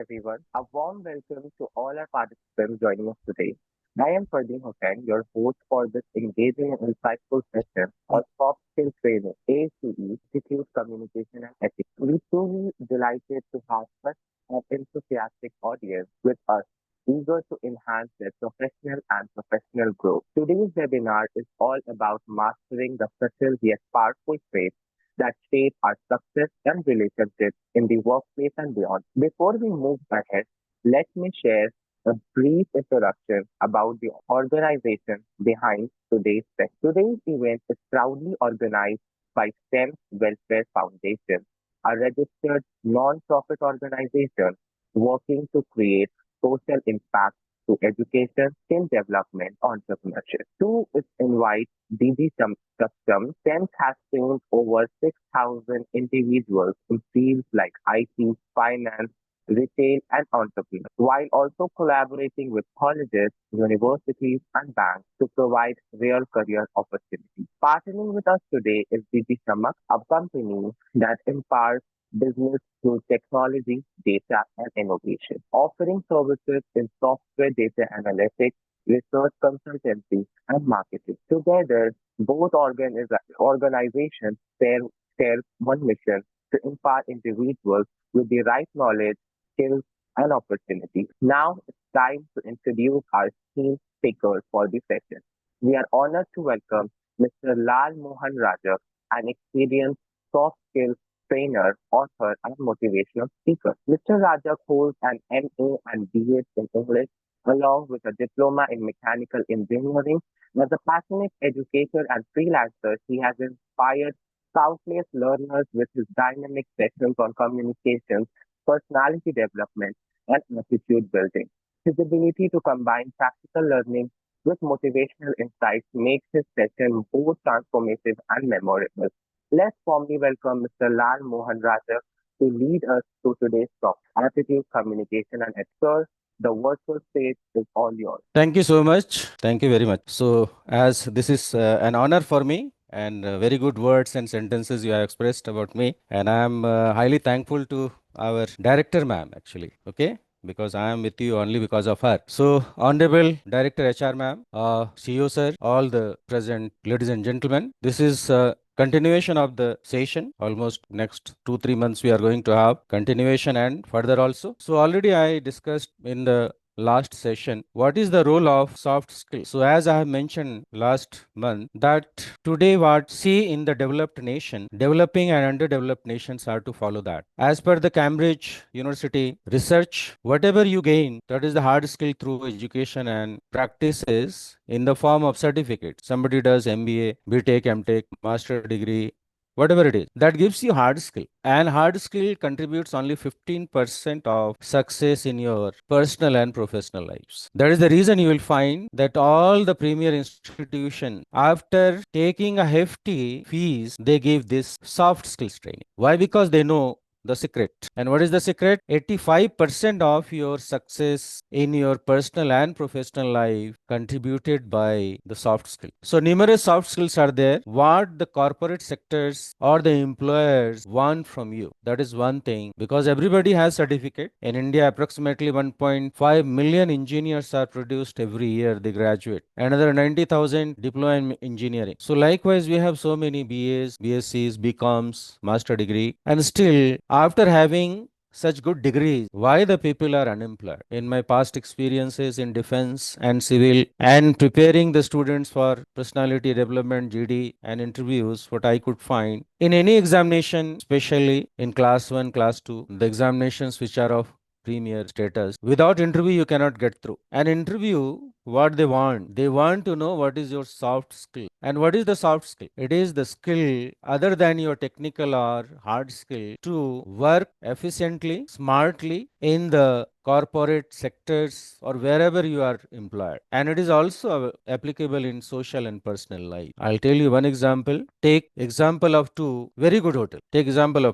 everyone. A warm welcome to all our participants joining us today. I am Fardeen Hussain, your host for this engaging and insightful session on soft skill training, ACE, Institute Communication and Ethics. We're truly delighted to have such an enthusiastic audience with us, eager to enhance their professional and professional growth. Today's webinar is all about mastering the subtle yet powerful traits that shape our success and relationships in the workplace and beyond. Before we move ahead, let me share a brief introduction about the organization behind today's event. Today's event is proudly organized by SEMS Welfare Foundation, a registered non-profit organization working to create social impact to education, skill development, entrepreneurship. To its invite DB Custom, SEMS has trained over 6,000 individuals in fields like IT, finance, retail, and entrepreneurs, while also collaborating with colleges, universities, and banks to provide real career opportunities. Partnering with us today is DB Shamak, a company that empowers business through technology, data, and innovation, offering services in software data analytics, research consultancy, and marketing. Together, both organizations share one mission to empower individuals with the right knowledge, skills, and opportunities. Now it's time to introduce our team speakers for the session. We are honored to welcome Mr. Lal Mohan Rajak, an experienced soft skills trainer, author, and motivational speaker. Mr. Rajak holds an MA and BA in English, along with a diploma in mechanical engineering. As a passionate educator and freelancer, he has inspired countless learners with his dynamic sessions on communication, personality development, and attitude building. His ability to combine practical learning with motivational insights makes his session both transformative and memorable. Let's warmly welcome Mr. Lal Mohan Rajak to lead us through today's talk, Attitude, Communication, and Ethics. The virtual stage is all yours. Thank you so much. Thank you very much. So, as this is an honor for me, and very good words and sentences you have expressed about me, and I am highly thankful to our director, ma'am, actually. Okay. Because I am with you only because of her. So, Honorable Director HR, ma'am, CEO, sir, all the present ladies and gentlemen, this is continuation of the session. Almost next 2 3 months we are going to have continuation and further also. So already I discussed in the last session what is the role of soft skills. So as I have mentioned last month that today what see in the developed nation, developing and underdeveloped nations are to follow that. As per the Cambridge University research, whatever you gain, that is the hard skill through education and practices in the form of certificate. Somebody does MBA, BTech, MTech, master degree, whatever it is, that gives you hard skill, and hard skill contributes only 15% of success in your personal and professional lives. That is the reason you will find that all the premier institution, after taking a hefty fees, they give this soft skills training. Why? Because they know the secret. And what is the secret? 85% of your success in your personal and professional life contributed by the soft skill. So numerous soft skills are there. What the corporate sectors or the employers want from you. That is one thing, because everybody has certificate. In India, approximately 1.5 million engineers are produced every year. They graduate. Another 90,000 deploy in engineering. So likewise, we have so many BAs, BScs, BComs, master degree, and still after having such good degrees, why the people are unemployed? In my past experiences in defense and civil and preparing the students for personality development, GD, and interviews, what I could find in any examination, especially in class 1, class 2, the examinations which are of premier status, without interview you cannot get through. An interview, what they want to know what is your soft skill. And what is the soft skill? It is the skill other than your technical or hard skill to work efficiently, smartly in the corporate sectors or wherever you are employed. And it is also applicable in social and personal life. I'll tell you one example. Take example of two very good hotels. Take example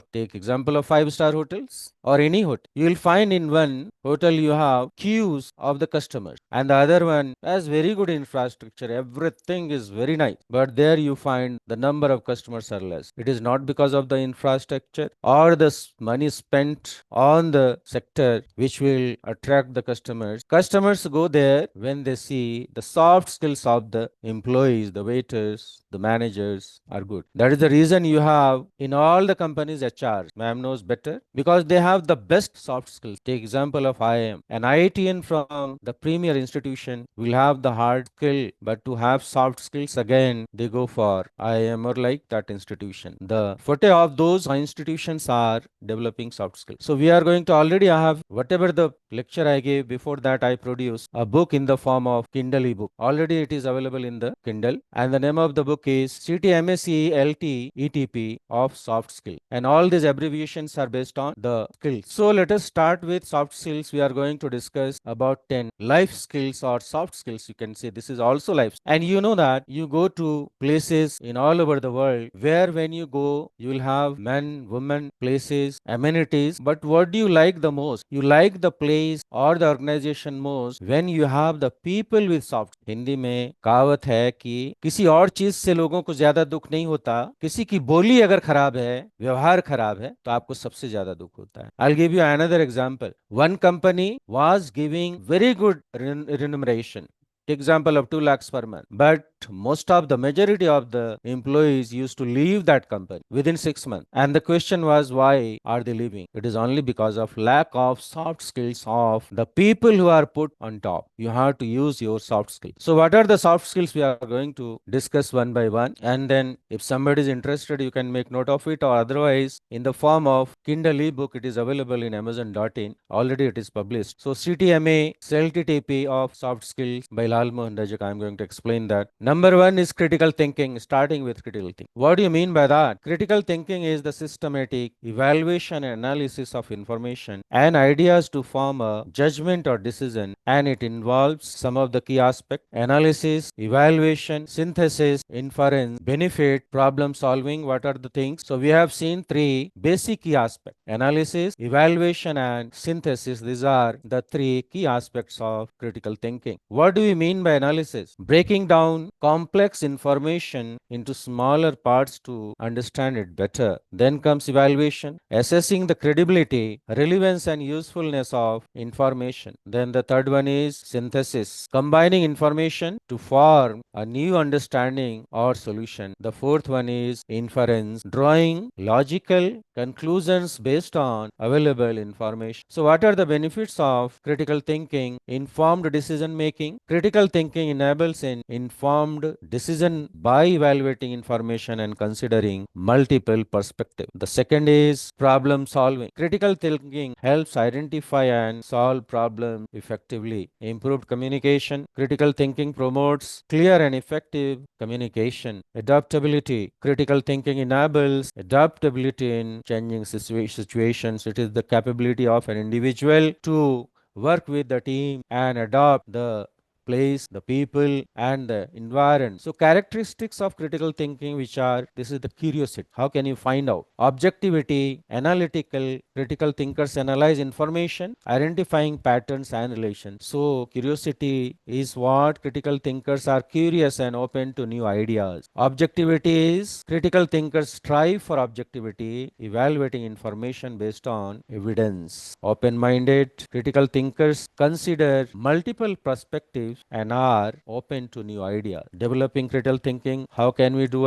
of five-star hotels or any hotel. You will find in one hotel you have queues of the customers, and the other one one has very good infrastructure, everything is very nice, but there you find the number of customers are less. It is not because of the infrastructure or the money spent on the sector which will attract the customers. Customers go there when they see the soft skills of the employees, the waiters, the managers are good. That is the reason you have in all the companies HR. Ma'am knows better because they have the best soft skills. Take example of IIM. An IITian from the premier institution will have the hard skill, but to have soft skills again, they go for IIM or like that institution. The forte of those institutions are developing soft skills. So we are going to already have whatever the lecture I gave before that I produced a book in the form of Kindle ebook. Already it is available in the Kindle and the name of the book is CTMSE LT ETP of soft skill. And all these abbreviations are based on the skills. So let us start with soft skills. We are going to discuss about 10 life skills or soft skills. You can say this is also life. And you know that you go to places in all over the world where when you go, you will have men, women, places, amenities. But what do you like the most? You like the place or the organization most when you have the people with soft. Hindi में कहावत है कि किसी और चीज से लोगों को ज्यादा दुख नहीं होता, किसी की बोली अगर खराब है, व्यवहार खराब है, तो आपको सबसे ज्यादा दुख होता है. I'll give you another example. One company was giving very good remuneration. Example of 2 lakhs per month. But most of the majority of the employees used to leave that company within 6 months. And the question was, why are they leaving? It is only because of lack of soft skills of the people who are put on top. You have to use your soft skills. So what are the soft skills we are going to discuss one by one? And then if somebody is interested, you can make note of it, or otherwise in the form of Kindle ebook, it is available in Amazon.in. Already it is published. So CTMA, CLTTP of soft skills by Lal Mohan Rajak. I am going to explain that. Number one is critical thinking, starting with critical thinking. What do you mean by that? Critical thinking is the systematic evaluation and analysis of information and ideas to form a judgment or decision, and it involves some of the key aspects: analysis, evaluation, synthesis, inference, benefit, problem solving. What are the things? So we have seen three basic key aspects: analysis, evaluation, and synthesis. These are the three key aspects of critical thinking. What do we mean by analysis? Breaking down complex information into smaller parts to understand it better. Then comes evaluation, assessing the credibility, relevance, and usefulness of information. Then the third one is synthesis, combining information to form a new understanding or solution. The fourth one is inference, drawing logical conclusions based on available information. So what are the benefits of critical thinking? Informed decision making. Critical thinking enables an informed decision by evaluating information and considering multiple perspectives. The second is problem solving. Critical thinking helps identify and solve problems effectively. Improved communication. Critical thinking promotes clear and effective communication. Adaptability. Critical thinking enables adaptability in changing situations. It is the capability of an individual to work with the team and adopt the place, the people, and the environment. So characteristics of critical thinking, which are, this is the curiosity. How can you find out? Objectivity, analytical, critical thinkers analyze information, identifying patterns and relations. So curiosity is what critical thinkers are curious and open to new ideas. Objectivity is critical thinkers strive for objectivity, evaluating information based on evidence. Open-minded critical thinkers consider multiple perspectives and are open to new ideas. Developing critical thinking, how can we do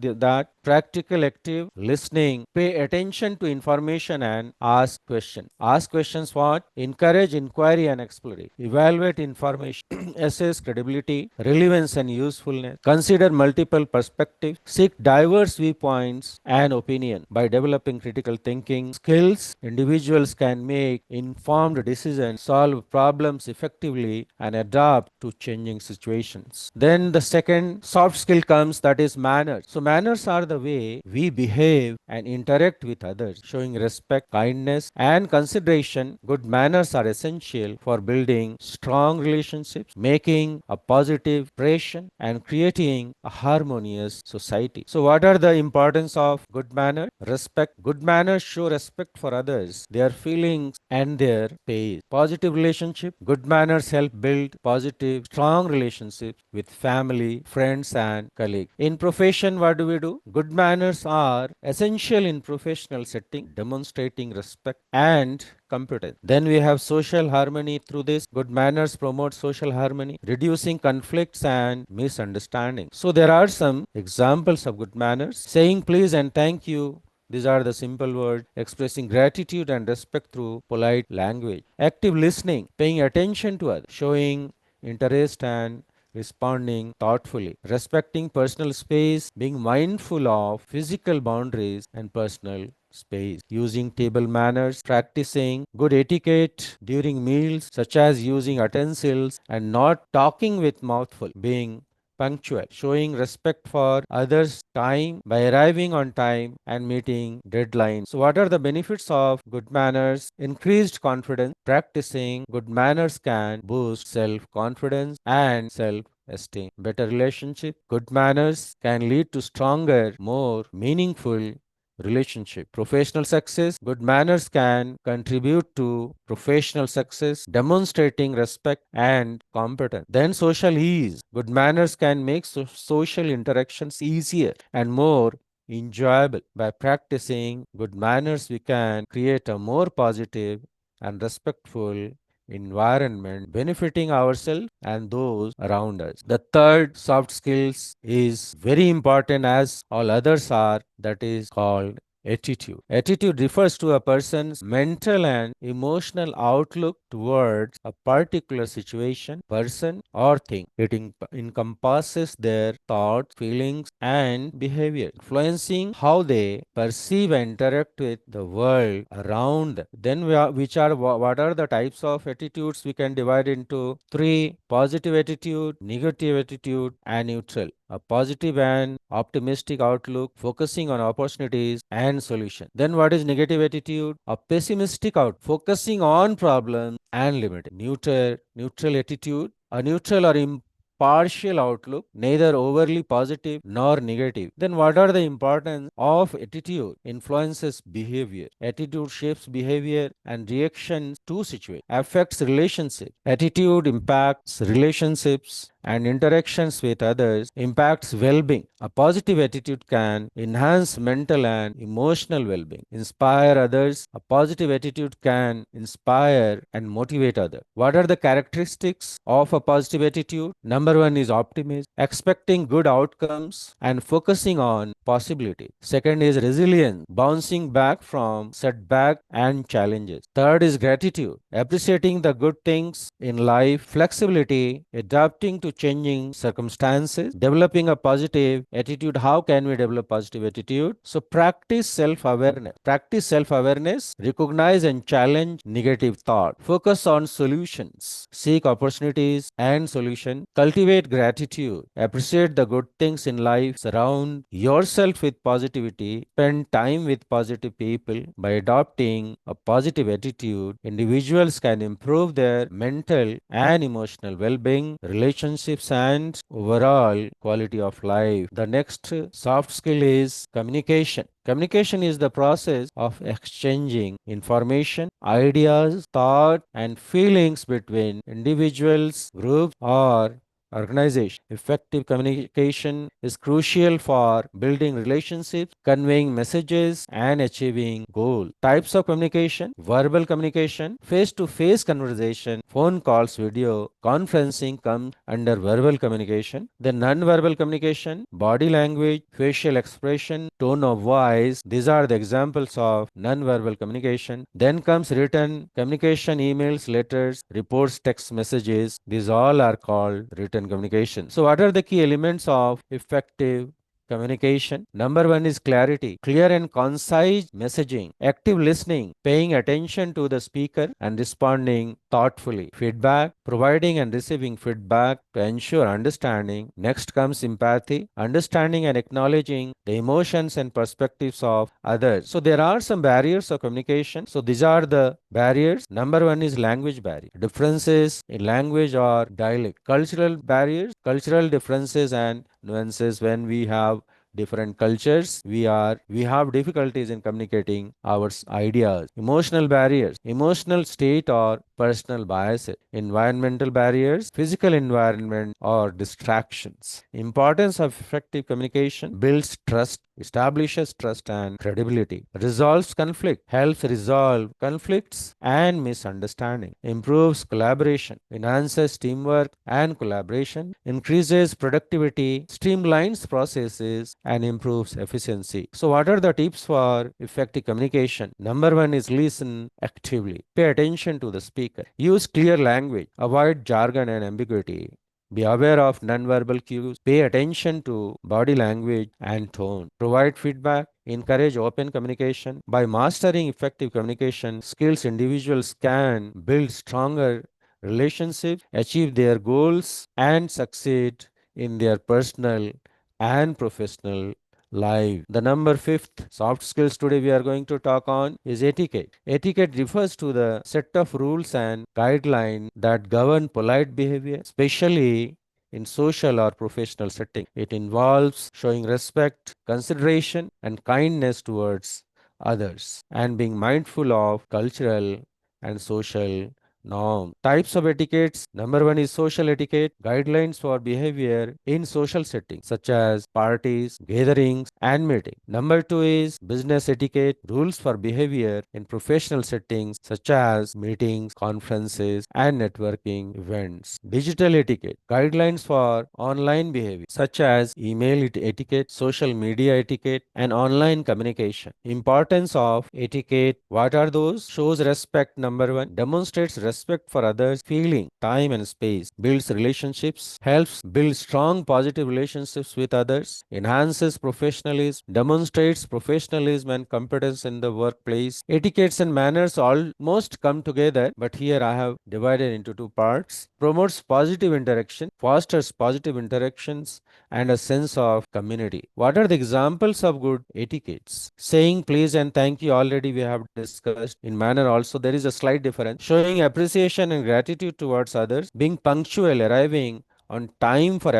that? Practical active listening, pay attention to information and ask questions. Ask questions what? Encourage inquiry and exploration. Evaluate information, assess credibility, relevance and usefulness. Consider multiple perspectives. Seek diverse viewpoints and opinion. By developing critical thinking skills, individuals can make informed decisions, solve problems effectively, and adapt to changing situations. Then the second soft skill comes, that is manners. So, manners are the way we behave and interact with others, showing respect, kindness, and consideration. Good manners are essential for building strong relationships, making a positive impression, and creating a harmonious society. So, what are the importance of good manners? Respect. Good manners show respect for others, their feelings, and their space. Positive relationship. Good manners help build positive, strong relationships with family, friends, and colleagues. In profession, what do we do? Good manners are essential in professional setting, demonstrating respect and competence. Then we have social harmony through this. Good manners promote social harmony, reducing conflicts and misunderstandings. So there are some examples of good manners. Saying please and thank you, these are the simple words, expressing gratitude and respect through polite language. Active listening, paying attention to others, showing interest and responding thoughtfully. Respecting personal space, being mindful of physical boundaries and personal space. Using table manners, practicing good etiquette during meals, such as using utensils and not talking with mouthful. Being punctual, showing respect for others' time by arriving on time and meeting deadlines. So, what are the benefits of good manners? Increased confidence. Practicing good manners can boost self confidence and self esteem. Better relationship. Good manners can lead to stronger, more meaningful relationship. Professional success. Good manners can contribute to professional success, demonstrating respect and competence. Then social ease. Good manners can make social interactions easier and more enjoyable. By practicing good manners, we can create a more positive and respectful environment, benefiting ourselves and those around us. The third soft skills is very important as all others are, that is called attitude. Attitude refers to a person's mental and emotional outlook towards a particular situation, person, or thing. It encompasses their thoughts, feelings, and behavior, influencing how they perceive and interact with the world around them. Then, what are the types of attitudes? We can divide into three: positive attitude, negative attitude, and neutral. A positive and optimistic outlook, focusing on opportunities and solutions. Then what is negative attitude? A pessimistic outlook, focusing on problems and limiting. Neutral attitude, a neutral or impartial outlook, neither overly positive nor negative. Then what are the importance of attitude? Influences behavior. Attitude shapes behavior and reactions to situations, affects relationships. Attitude impacts relationships and interactions with others, impacts well-being. A positive attitude can enhance mental and emotional well-being, inspire others. A positive attitude can inspire and motivate others. What are the characteristics of a positive attitude? Number one is optimism, expecting good outcomes and focusing on possibility. Second is resilience, bouncing back from setback and challenges. Third is gratitude, appreciating the good things in life. Flexibility, adapting to changing circumstances. Developing a positive attitude. How can we develop positive attitude? So practice self-awareness. Practice self-awareness, recognize and challenge negative thought. Focus on solutions, seek opportunities and solution. Cultivate gratitude, appreciate the good things in life. Surround yourself with positivity. Spend time with positive people. By adopting a positive attitude, individuals can improve their mental and emotional well-being, relationships, and overall quality of life. The next soft skill is communication. Communication is the process of exchanging information, ideas, thought, and feelings between individuals, groups, or organization. Effective communication is crucial for building relationships, conveying messages, and achieving goals. Types of communication: verbal communication, face to face conversation, phone calls, video, conferencing comes under verbal communication. Then non-verbal communication, body language, facial expression, tone of voice. These are the examples of non-verbal communication. Then comes written communication, emails, letters, reports, text messages. These all are called written communication. So what are the key elements of effective communication. Number one is clarity, clear and concise messaging, active listening, paying attention to the speaker and responding thoughtfully. Feedback, providing and receiving feedback to ensure understanding. Next comes empathy, understanding and acknowledging the emotions and perspectives of others. So there are some barriers of communication. So these are the barriers. Number one is language barrier. Differences in language or dialect. Cultural barriers, cultural differences and nuances. When we have different cultures, we have difficulties in communicating our ideas. Emotional barriers, emotional state or personal biases. Environmental barriers, physical environment or distractions. Importance of effective communication: builds trust, establishes trust and credibility, resolves conflict, helps resolve conflicts and misunderstanding, improves collaboration, enhances teamwork and collaboration, increases productivity, streamlines processes, and improves efficiency. So, what are the tips for effective communication? Number one is listen actively, pay attention to the speaker, use clear language, avoid jargon and ambiguity. Be aware of nonverbal cues. Pay attention to body language and tone. Provide feedback. Encourage open communication. By mastering effective communication skills, individuals can build stronger relationships, achieve their goals, and succeed in their personal and professional life. The number fifth soft skills today we are going to talk on is etiquette. Etiquette refers to the set of rules and guidelines that govern polite behavior, especially in social or professional setting. It involves showing respect, consideration, and kindness towards others and being mindful of cultural and social norm. Types of etiquettes. Number one is social etiquette, guidelines for behavior in social settings such as parties, gatherings, and meetings. Number two is business etiquette, rules for behavior in professional settings such as meetings, conferences, and networking events. Digital etiquette, guidelines for online behavior such as email etiquette, social media etiquette, and online communication. Importance of etiquette. What are those? Shows respect. Number one, demonstrates respect for others, feeling, time, and space, builds relationships, helps build strong positive relationships with others, enhances professionalism, demonstrates professionalism and competence in the workplace. Etiquettes and manners almost come together, but here I have divided into two parts. Promotes positive interaction, fosters positive interactions, and a sense of community. What are the examples of good etiquettes? Saying please and thank you, already we have discussed. In manner also there is a slight difference. Showing appreciation and gratitude towards others, being punctual, arriving on time for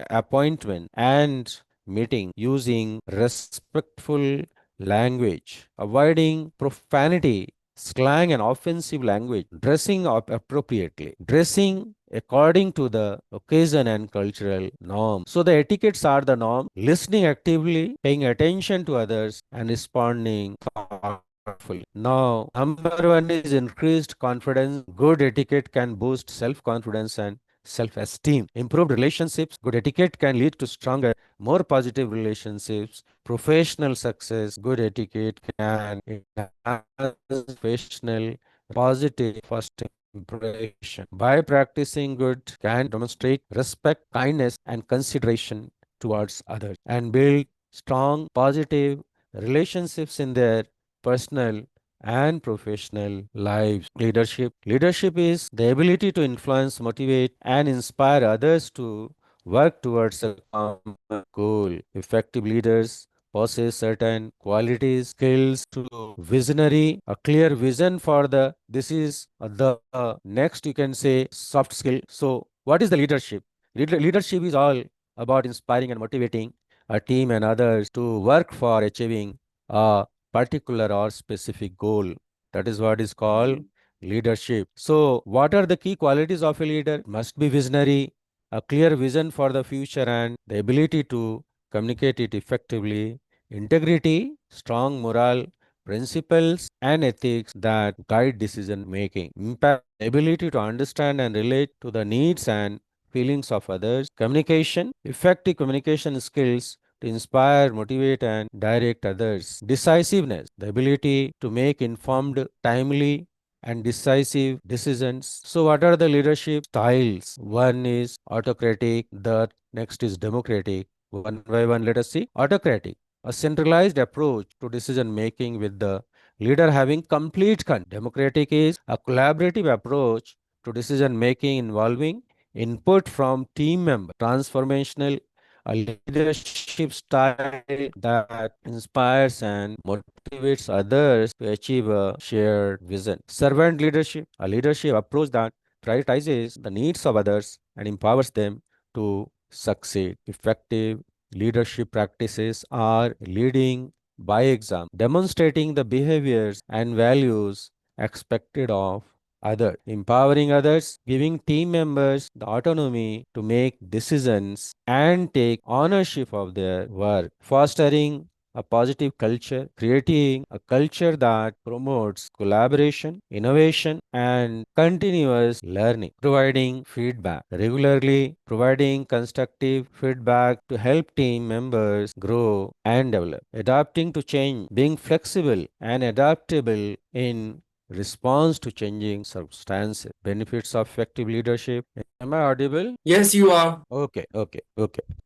appointment and meeting, using respectful language, avoiding profanity, slang and offensive language, dressing up appropriately, dressing according to the occasion and cultural norm. So the etiquettes are the norm: listening actively, paying attention to others, and responding thoughtfully. Now, number one is increased confidence. Good etiquette can boost self-confidence and self-esteem. Improved relationships. Good etiquette can lead to stronger, more positive relationships. Professional success. Good etiquette can enhance professional positive first impression. By practicing good can demonstrate respect, kindness, and consideration towards others and build strong positive relationships in their personal and professional lives. Leadership. Leadership is the ability to influence, motivate, and inspire others to work towards a common goal. Effective leaders possess certain qualities, skills to visionary, a clear vision for the, this is the next you can say soft skill. So what is the leadership? Leadership is all about inspiring and motivating a team and others to work for achieving a particular or specific goal. That is what is called leadership. So what are the key qualities of a leader? Must be visionary, a clear vision for the future, and the ability to communicate it effectively, integrity, strong moral principles and ethics that guide decision making, impact, ability to understand and relate to the needs and feelings of others, communication, effective communication skills to inspire, motivate, and direct others, decisiveness, the ability to make informed, timely, and decisive decisions. So, what are the leadership styles? One is autocratic, the next is democratic, One by one, let us see. Autocratic, a centralized approach to decision making with the leader having complete control. Democratic is a collaborative approach to decision making involving input from team members. Transformational, a leadership style that inspires and motivates others to achieve a shared vision. Servant leadership, a leadership approach that prioritizes the needs of others and empowers them to succeed. Effective leadership practices are leading by example, demonstrating the behaviors and values expected of others, empowering others, giving team members the autonomy to make decisions and take ownership of their work, fostering a positive culture, creating a culture that promotes collaboration, innovation, and continuous learning, providing feedback regularly, providing constructive feedback to help team members grow and develop, adapting to change, being flexible and adaptable in response to changing circumstances. Benefits of effective leadership. Am I audible? Yes, you are. Okay.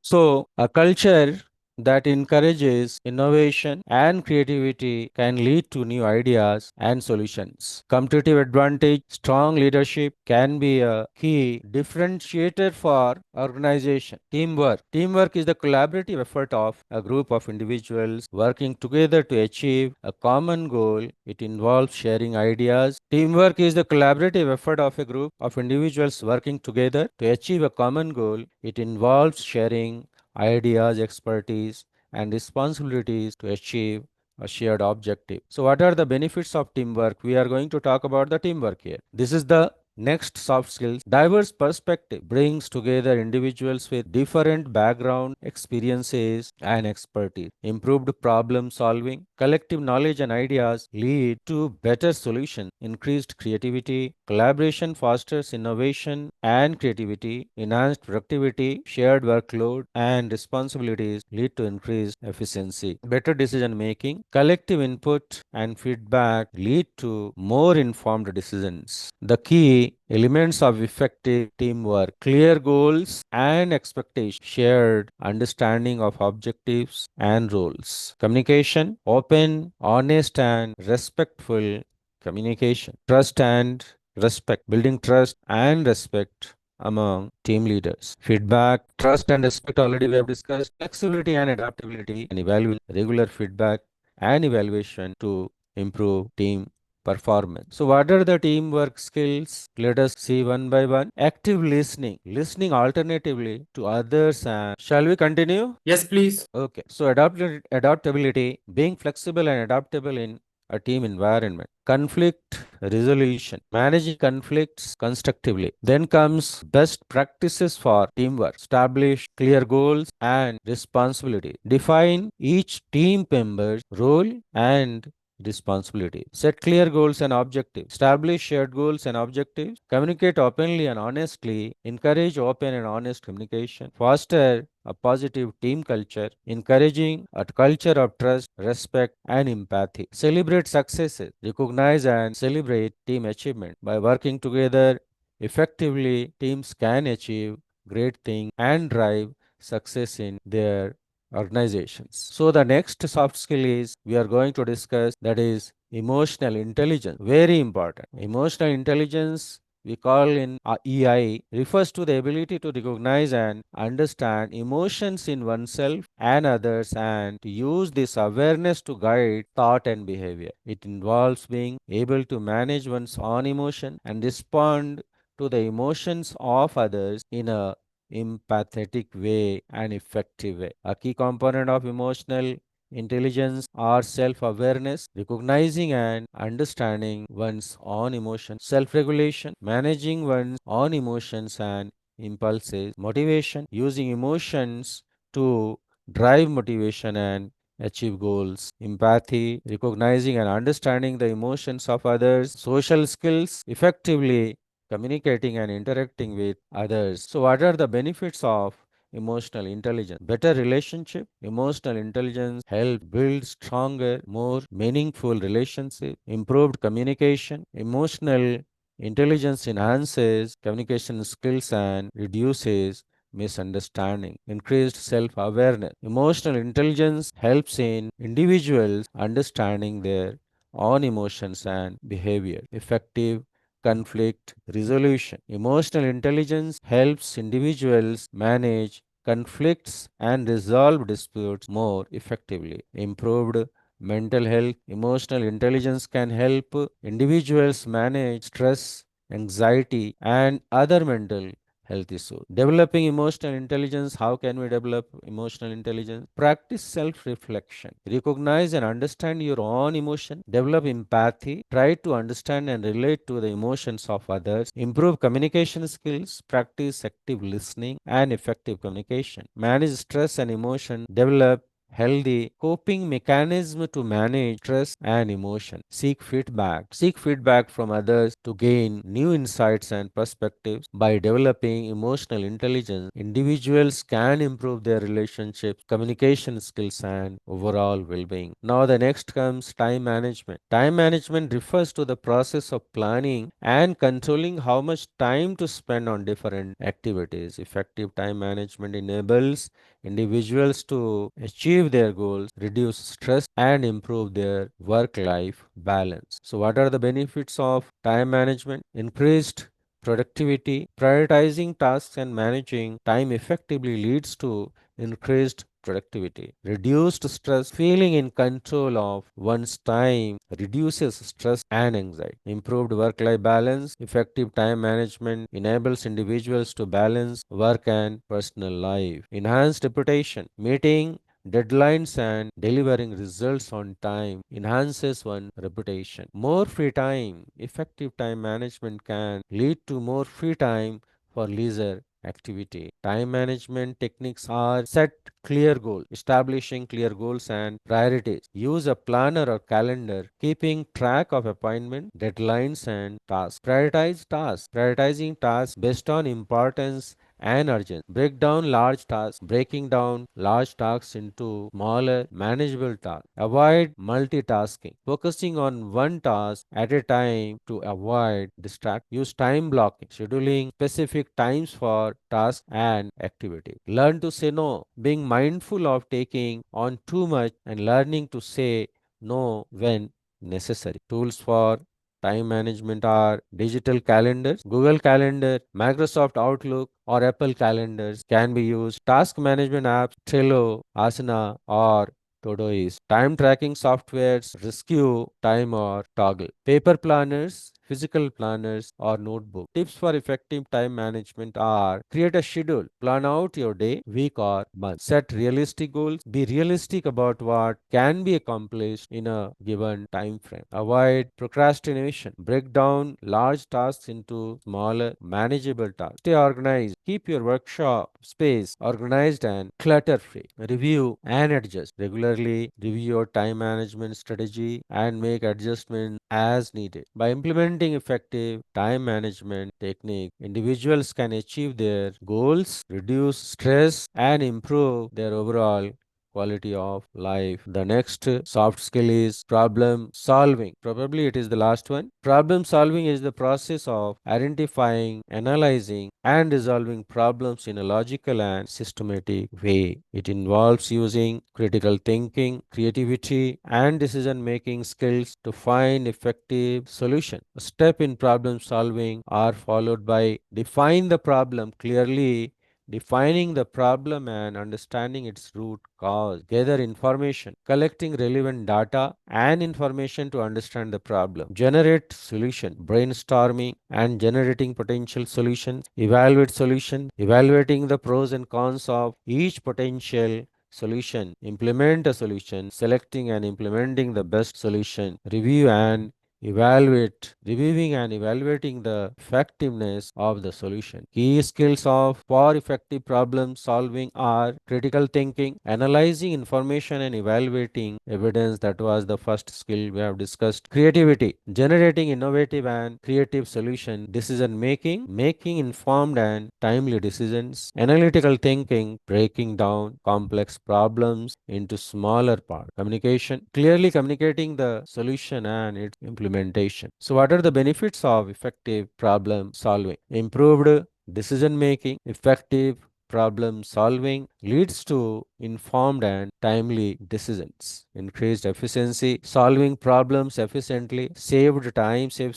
So, a culture that encourages innovation and creativity can lead to new ideas and solutions. Competitive advantage, strong leadership can be a key differentiator for organization. Teamwork. Teamwork is the collaborative effort of a group of individuals working together to achieve a common goal. It involves sharing ideas. Teamwork is the collaborative effort of a group of individuals working together to achieve a common goal. It involves sharing ideas, expertise, and responsibilities to achieve a shared objective. So, what are the benefits of teamwork? We are going to talk about the teamwork here. This is the next soft skills. Diverse perspective brings together individuals with different background, experiences, and expertise. Improved problem solving, collective knowledge and ideas lead to better solutions. Increased creativity, collaboration fosters innovation and creativity. Enhanced productivity, shared workload, and responsibilities lead to increased efficiency. Better decision making, collective input, and feedback lead to more informed decisions. The key elements of effective teamwork: clear goals and expectations, shared understanding of objectives and roles, communication, open, honest, and respectful communication, trust and respect, building trust and respect among team leaders. Feedback, trust and respect already we have discussed. Flexibility and adaptability and evaluation, regular feedback and evaluation to improve team performance. So, what are the teamwork skills? Let us see one by one. Active listening, listening alternatively to others. And shall we continue? Yes, please. Okay. So, adaptability, being flexible and adaptable in a team environment. Conflict resolution, managing conflicts constructively. Then comes best practices for teamwork. Establish clear goals and responsibility. Define each team member's role and responsibility. Set clear goals and objectives. Establish shared goals and objectives. Communicate openly and honestly. Encourage open and honest communication. Foster a positive team culture, encouraging a culture of trust, respect, and empathy. Celebrate successes. Recognize and celebrate team achievement. By working together effectively, teams can achieve great things and drive success in their organizations. So the next soft skill is we are going to discuss, that is emotional intelligence. Very important. Emotional intelligence we call in EI refers to the ability to recognize and understand emotions in oneself and others and to use this awareness to guide thought and behavior. It involves being able to manage one's own emotion and respond to the emotions of others in a empathetic way and effective way. A key component of emotional intelligence or self awareness, recognizing and understanding one's own emotions, self regulation, managing one's own emotions and impulses, motivation, using emotions to drive motivation and achieve goals, empathy, recognizing and understanding the emotions of others, social skills, effectively communicating and interacting with others. So, what are the benefits of emotional intelligence? Better relationship. Emotional intelligence help build stronger, more meaningful relationships. Improved communication. Emotional intelligence enhances communication skills and reduces misunderstanding, increased self awareness. Emotional intelligence helps in individuals understanding their own emotions and behavior. Effective conflict resolution. Emotional intelligence helps individuals manage conflicts and resolve disputes more effectively. Improved mental health. Emotional intelligence can help individuals manage stress, anxiety, and other mental health issues. Developing emotional intelligence. How can we develop emotional intelligence? Practice self reflection. Recognize and understand your own emotion. Develop empathy. Try to understand and relate to the emotions of others. Improve communication skills. Practice active listening and effective communication. Manage stress and emotion. Develop healthy coping mechanism to manage stress and emotion. Seek feedback. Seek feedback from others to gain new insights and perspectives. By developing emotional intelligence, individuals can improve their relationships, communication skills, and overall well being. Now, the next comes time management. Time management refers to the process of planning and controlling how much time to spend on different activities. Effective time management enables individuals to achieve their goals, reduce stress, and improve their work life balance. So, what are the benefits of time management? Increased productivity. Prioritizing tasks and managing time effectively leads to increased productivity. Reduced stress. Feeling in control of one's time reduces stress and anxiety. Improved work life balance. Effective time management enables individuals to balance work and personal life. Enhanced reputation. Meeting deadlines and delivering results on time enhances one's reputation. More free time. Effective time management can lead to more free time for leisure activity. Time management techniques are set clear goals, establishing clear goals and priorities. Use a planner or calendar, keeping track of appointment, deadlines, and tasks. Prioritize tasks. Prioritizing tasks based on importance and urgency. Break down large tasks. Breaking down large tasks into smaller, manageable tasks. Avoid multitasking. Focusing on one task at a time to avoid distract. Use time blocking. Scheduling specific times for tasks and activities. Learn to say no. Being mindful of taking on too much and learning to say no when necessary. Tools for time management are digital calendars, Google Calendar, Microsoft Outlook, or Apple Calendars can be used. Task management apps, Trello, Asana, or Todoist. Time tracking softwares, Rescue, Time, or Toggle. Paper planners, physical planners, or notebook. Tips for effective time management are create a schedule, plan out your day, week, or month. Set realistic goals, be realistic about what can be accomplished in a given time frame. Avoid procrastination, break down large tasks into smaller, manageable tasks. Stay organized, keep your workshop space organized and clutter free. Review and adjust regularly. Review your time management strategy and make adjustments as needed. By implementing effective time management technique, individuals can achieve their goals, reduce stress, and improve their overall quality of life. The next soft skill is problem solving. Probably it is the last one. Problem solving is the process of identifying, analyzing, and resolving problems in a logical and systematic way. It involves using critical thinking, creativity, and decision making skills to find effective solution. A step in problem solving are followed by define the problem clearly, defining the problem and understanding its root cause, gather information, collecting relevant data and information to understand the problem, generate solution, brainstorming and generating potential solutions, evaluate solution, evaluating the pros and cons of each potential solution, implement a solution, selecting and implementing the best solution, review and evaluate, reviewing and evaluating the effectiveness of the solution. Key skills of for effective problem solving are critical thinking, analyzing information and evaluating evidence. That was the first skill we have discussed. Creativity, generating innovative and creative solution. Decision making, making informed and timely decisions. Analytical thinking, breaking down complex problems into smaller parts. Communication, clearly communicating the solution and its implementation. So, what are the benefits of effective problem solving? Improved decision making, effective problem solving leads to informed and timely decisions. Increased efficiency, solving problems efficiently, saves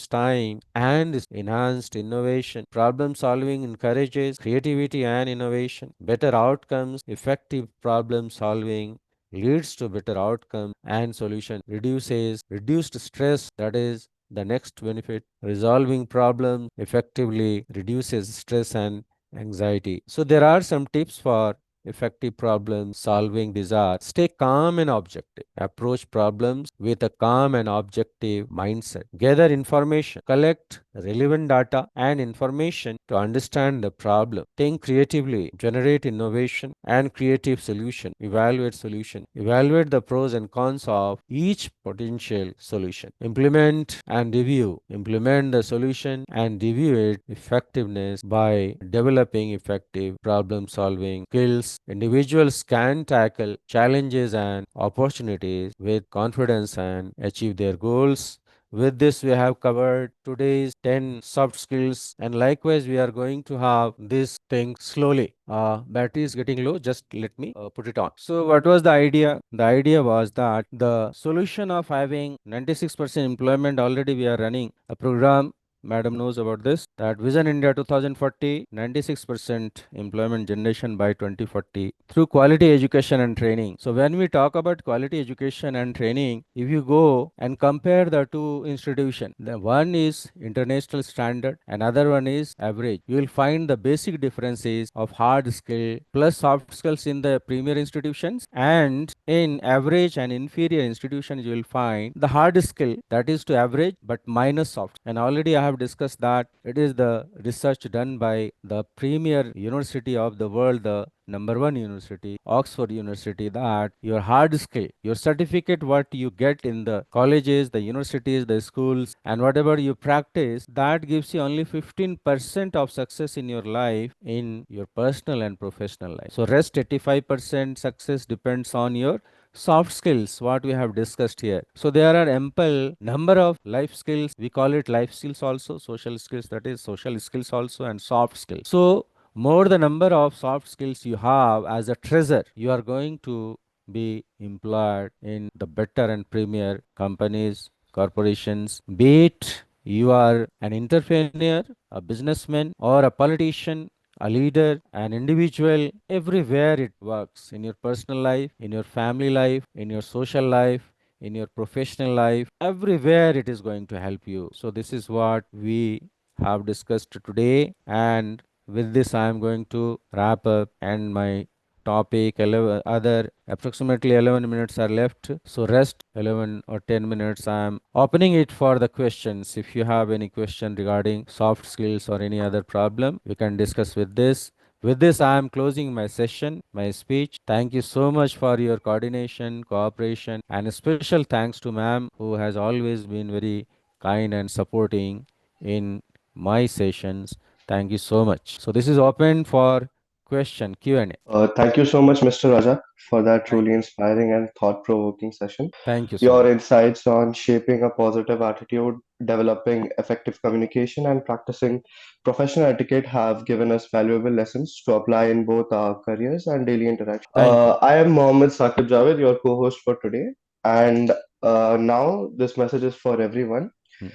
time, and is enhanced innovation. Problem solving encourages creativity and innovation. Better outcomes, effective problem solving leads to better outcome and solution, reduces reduced stress, that is the next benefit. Resolving problems effectively reduces stress and anxiety. So there are some tips for effective problem solving. These are: stay calm and objective. Approach problems with a calm and objective mindset. Gather information. Collect relevant data and information to understand the problem. Think creatively. Generate innovation and creative solution. Evaluate solution. Evaluate the pros and cons of each potential solution. Implement and review. Implement the solution and review its effectiveness by developing effective problem solving skills. Individuals can tackle challenges and opportunities with confidence and achieve their goals. With this, we have covered today's 10 soft skills, and likewise, we are going to have this thing slowly. Battery is getting low, just let me put it on. So, what was the idea? The idea was that the solution of having 96% employment, already we are running a program. Madam knows about this, that Vision India 2040, 96% employment generation by 2040 through quality education and training. So when we talk about quality education and training, if you go and compare the two institutions, the one is international standard, another one is average. You will find the basic differences of hard skill plus soft skills in the premier institutions, and in average and inferior institutions you will find the hard skill, that is to average, but minus soft. And already I have discussed that it is the research done by the premier university of the world, the number one university, Oxford University, that your hard skill, your certificate, what you get in the colleges, the universities, the schools, and whatever you practice, that gives you only 15% of success in your life, in your personal and professional life. So rest 85% success depends on your soft skills, what we have discussed here. So there are ample number of life skills, we call it life skills also, social skills, that is social skills also, and soft skills. So more the number of soft skills you have as a treasure, you are going to be employed in the better and premier companies, corporations, be it you are an entrepreneur, a businessman, or a politician, a leader, an individual. Everywhere it works, in your personal life, in your family life, in your social life, in your professional life, everywhere it is going to help you. So this is what we have discussed today, and with this I am going to wrap up and my topic. 11 other approximately 11 minutes are left, so rest 11 or 10 minutes I am opening it for the questions. If you have any question regarding soft skills or any other problem, we can discuss with this. With this, I am closing my session, my speech. Thank you so much for your coordination, cooperation, and a special thanks to ma'am, who has always been very kind and supporting in my sessions. Thank you so much. So this is open for question Q&A. Thank you so much, Mr. Rajak, for that Thank, truly inspiring and thought-provoking session. thank you so Your much. insights on shaping a positive attitude, developing effective communication, and practicing professional etiquette have given us valuable lessons to apply in both our careers and daily interaction. Thank you. I am Mohammed Saqib Javed, your co-host for today, and now this message is for everyone. Hmm.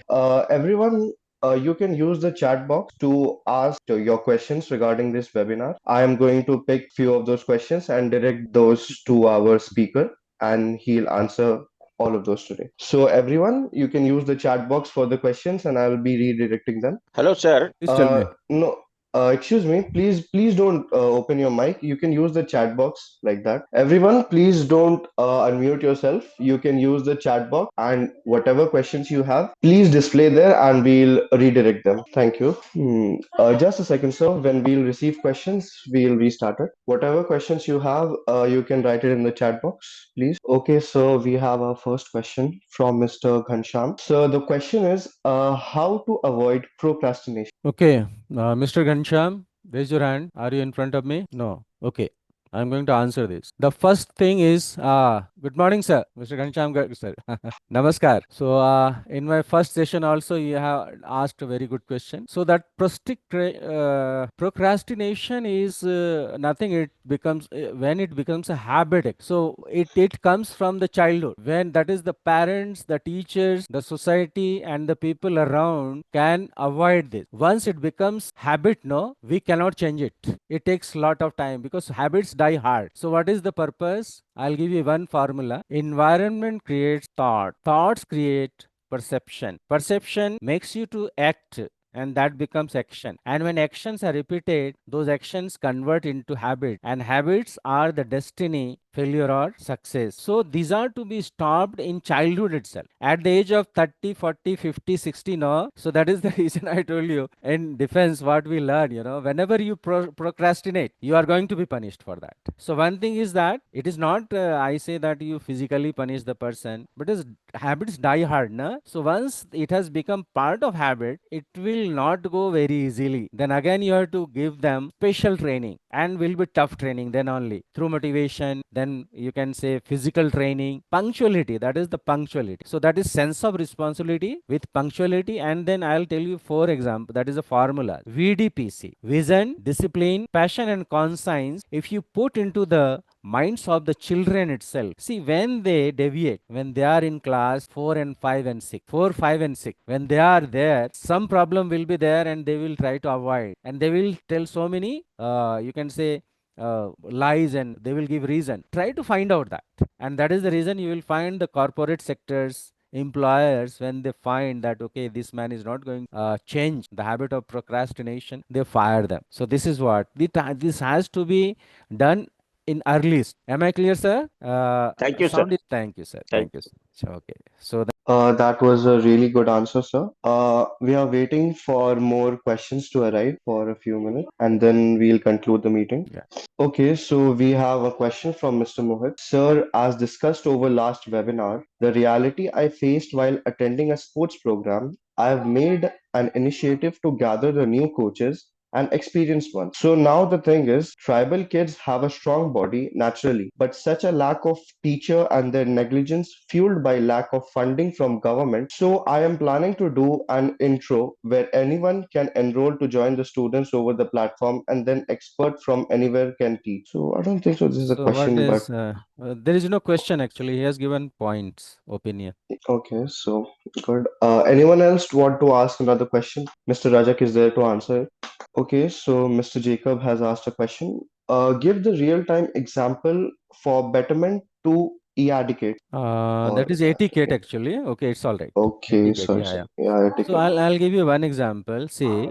Everyone, you can use the chat box to ask your questions regarding this webinar. I am going to pick few of those questions and direct those to our speaker, and he'll answer all of those today. So everyone, you can use the chat box for the questions, and I will be redirecting them. Hello, sir. Please tell me. No, excuse me. Please don't open your mic. You can use the chat box like that. Everyone, please don't unmute yourself. You can use the chat box, and whatever questions you have, please display there, and we'll redirect them. Thank you. Just a second, sir. When we'll receive questions, we'll restart it. Whatever questions you have, you can write it in the chat box, please. Okay, so we have our first question from Mr. Ghansham. So the question is, how to avoid procrastination? Okay, Mr. Gansham, raise your hand. Are you in front of me? No. Okay. I'm going to answer this. The first thing is, good morning, sir. Mr. Ghanshyam sir. Namaskar. So, in my first session also, you have asked a very good question. So, that procrastination is nothing. It becomes, when it becomes a habit. So, it comes from the childhood. When that is the parents, the teachers, the society, and the people around can avoid this. Once it becomes habit, no, we cannot change it. It takes a lot of time because habits die hard. So, what is the purpose? I'll give you one formula. Environment creates thought. Thoughts create perception. Perception makes you to act, and that becomes action. And when actions are repeated, those actions convert into habit, and habits are the destiny, failure or success. So these are to be stopped in childhood itself. At the age of 30, 40, 50, 60, no. So that is the reason I told you in defense what we learn, whenever you procrastinate, you are going to be punished for that. So one thing is that it is not, I say that you physically punish the person, but is habits die hard, na? So once it has become part of habit, it will not go very easily. Then again you have to give them special training, and will be tough training then only through motivation. Then you can say physical training, punctuality. That is the punctuality. So that is sense of responsibility with punctuality. And then I'll tell you four examples. That is a formula. VDPC: vision, discipline, passion, and conscience. If you put into the minds of the children itself. See, when they deviate, when they are in class 4 and 5 and 6, 4, 5 and 6, when they are there, some problem will be there and they will try to avoid. And they will tell so many, you can say, lies, and they will give reason. Try to find out that. And that is the reason you will find the corporate sectors, employers, when they find that okay, this man is not going change the habit of procrastination, they fire them. So this is what this has to be done in earliest. Am I clear, sir? Thank you, sir. Sound is, thank you, sir. Thank Thank you so much. Okay. So That was a really good answer, sir. We are waiting for more questions to arrive for a few minutes, and then we'll conclude the meeting. yeah. Okay, so we have a question from Mr. Mohit. Sir, as discussed over last webinar, the reality I faced while attending a sports program, I have made an initiative to gather the new coaches and experienced ones. So now the thing is, tribal kids have a strong body naturally, but such a lack of teacher and their negligence fueled by lack of funding from government. So I am planning to do an intro where anyone can enroll to join the students over the platform, and then expert from anywhere can teach. So I don't think so. This is a So what question, but is there is no question actually. He has given points, opinion. okay, so good. Anyone else want to ask another question? Mr. Rajak is there to answer. Okay, so Mr. Jacob has asked a question. Give the real-time example for betterment to eradicate That or is etiquette actually. Okay, it's all right. okay, Etiquette, sorry, yeah, sir. yeah. Yeah, So etiquette. I'll give you one example. See,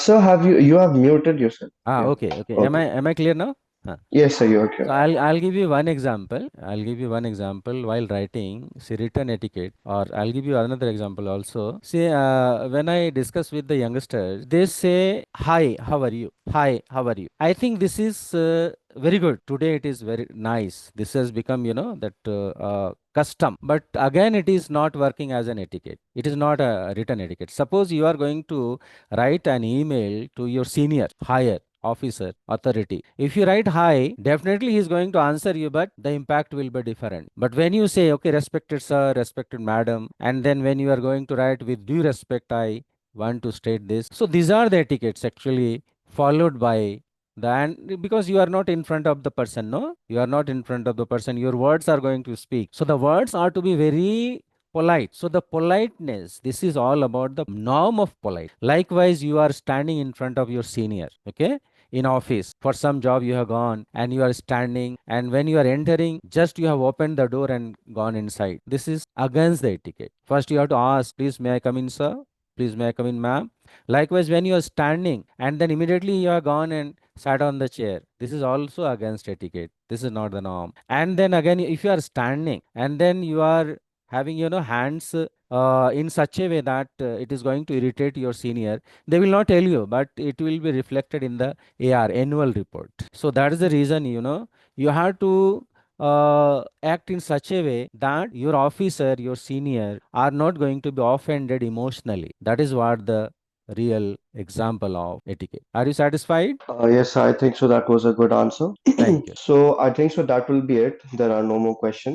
Sir, have you have muted yourself? Yeah. okay, okay. Am Okay. I clear now? Huh. Yes, sir, you are So clear. I'll give you one example. I'll give you one example while writing, say, written etiquette, or I'll give you another example also. See, when I discuss with the youngsters, they say, "Hi, how are you? Hi, how are you?" I think this is very good. Today it is very nice. This has become, that custom. But again, it is not working as an etiquette. It is not a written etiquette. Suppose you are going to write an email to your senior, higher officer, authority. If you write hi, definitely he is going to answer you, but the impact will be different. But when you say, okay, respected sir, respected madam, and then when you are going to write with due respect, I want to state this. So these are the etiquettes actually followed by the, and because you are not in front of the person, no, you are not in front of the person, your words are going to speak. So the words are to be very polite. So the politeness, this is all about the norm of polite. Likewise, you are standing in front of your senior, okay, in office for some job you have gone and you are standing, and when you are entering, just you have opened the door and gone inside. This is against the etiquette. First you have to ask, please may I come in, sir? Please may I come in, ma'am? Likewise, when you are standing and then immediately you are gone and sat on the chair, this is also against etiquette. This is not the norm. And then again, if you are standing and then you are having, hands in such a way that it is going to irritate your senior, they will not tell you, but it will be reflected in the AR, annual report. So that is the reason, you have to act in such a way that your officer, your senior, are not going to be offended emotionally. That is what the real example of etiquette. Are you satisfied? Yes, I think so. That was a good answer. Thank you. So I think so that will be it. There are no more questions.